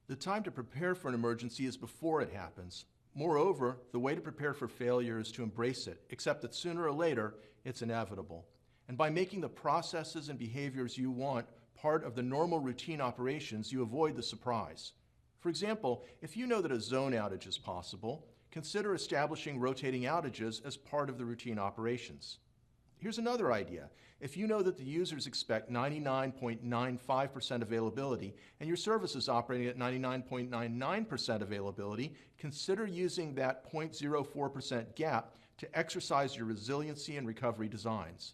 The time to prepare for an emergency is before it happens. Moreover, the way to prepare for failure is to embrace it, accept that sooner or later it's inevitable. And by making the processes and behaviors you want part of the normal routine operations, you avoid the surprise. For example, if you know that a zone outage is possible, consider establishing rotating outages as part of the routine operations. Here's another idea. If you know that the users expect 99.95% availability and your service is operating at 99.99% availability, consider using that 0.04% gap to exercise your resiliency and recovery designs.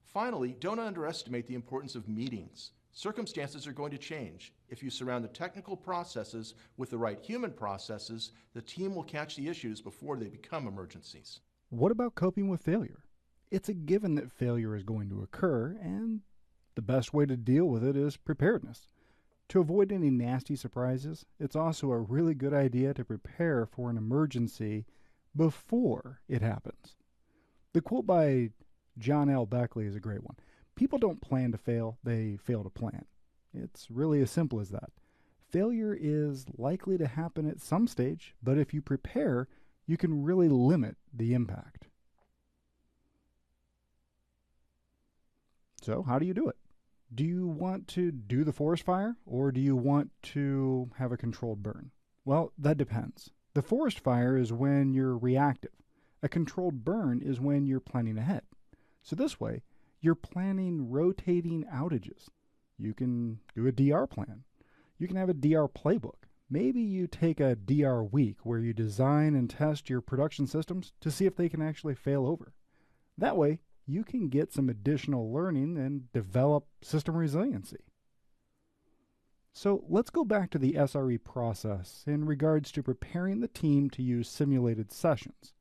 Finally, don't underestimate the importance of meetings. Circumstances are going to change. If you surround the technical processes with the right human processes, the team will catch the issues before they become emergencies. What about coping with failure? It's a given that failure is going to occur, and the best way to deal with it is preparedness. To avoid any nasty surprises, it's also a really good idea to prepare for an emergency before it happens. The quote by John L. Beckley is a great one. People don't plan to fail, they fail to plan. It's really as simple as that. Failure is likely to happen at some stage, but if you prepare, you can really limit the impact. So how do you do it? Do you want to do the forest fire, or do you want to have a controlled burn? Well, that depends. The forest fire is when you're reactive. A controlled burn is when you're planning ahead. So this way, you're planning rotating outages. You can do a DR plan. You can have a DR playbook. Maybe you take a DR week where you design and test your production systems to see if they can actually fail over. That way, you can get some additional learning and develop system resiliency. So let's go back to the SRE process in regards to preparing the team to use simulated sessions.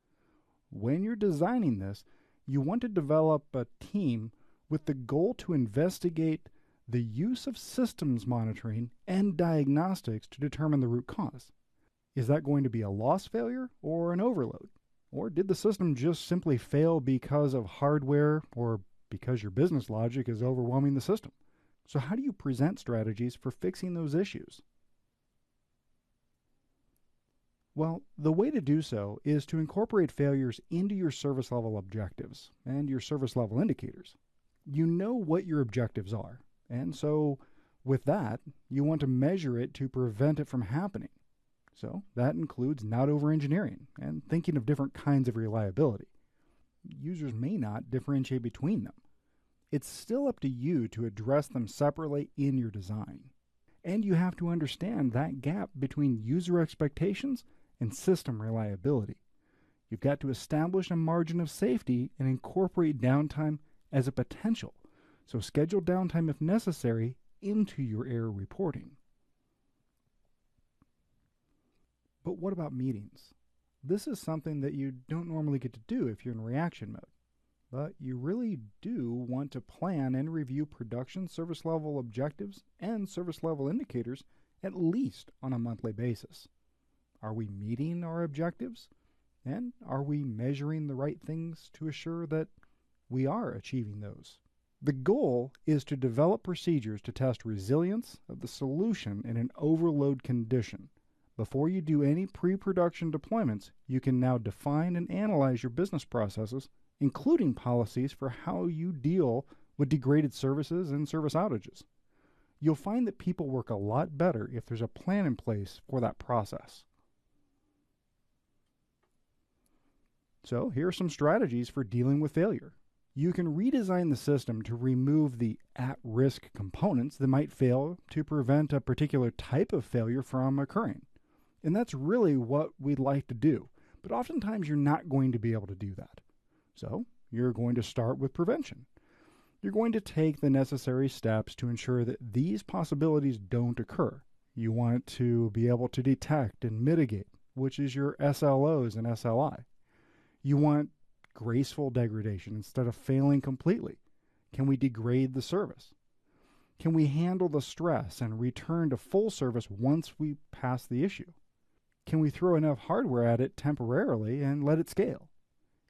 When you're designing this, you want to develop a team with the goal to investigate the use of systems monitoring and diagnostics to determine the root cause. Is that going to be a loss failure or an overload? Or did the system just simply fail because of hardware or because your business logic is overwhelming the system? So how do you present strategies for fixing those issues? Well, the way to do so is to incorporate failures into your service level objectives and your service level indicators. You know what your objectives are, and so with that, you want to measure it to prevent it from happening. So that includes not over-engineering and thinking of different kinds of reliability. Users may not differentiate between them. It's still up to you to address them separately in your design. And you have to understand that gap between user expectations and system reliability. You've got to establish a margin of safety and incorporate downtime as a potential. So schedule downtime if necessary into your error reporting. But what about meetings? This is something that you don't normally get to do if you're in reaction mode. But you really do want to plan and review production service level objectives and service level indicators at least on a monthly basis. Are we meeting our objectives? And are we measuring the right things to assure that we are achieving those? The goal is to develop procedures to test resilience of the solution in an overload condition. Before you do any pre-production deployments, you can now define and analyze your business processes, including policies for how you deal with degraded services and service outages. You'll find that people work a lot better if there's a plan in place for that process. So here are some strategies for dealing with failure. You can redesign the system to remove the at-risk components that might fail to prevent a particular type of failure from occurring. And that's really what we'd like to do. But oftentimes you're not going to be able to do that. So you're going to start with prevention. You're going to take the necessary steps to ensure that these possibilities don't occur. You want to be able to detect and mitigate, which is your SLOs and SLI. You want graceful degradation instead of failing completely. Can we degrade the service? Can we handle the stress and return to full service once we pass the issue? Can we throw enough hardware at it temporarily and let it scale?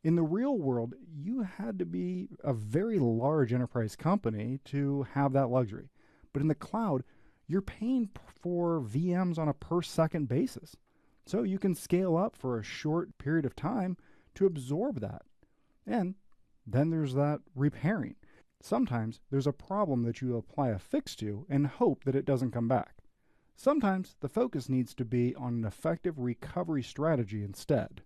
In the real world, you had to be a very large enterprise company to have that luxury. But in the cloud, you're paying for VMs on a per second basis. So you can scale up for a short period of time to absorb that. And then there's that repairing. Sometimes there's a problem that you apply a fix to and hope that it doesn't come back. Sometimes the focus needs to be on an effective recovery strategy instead.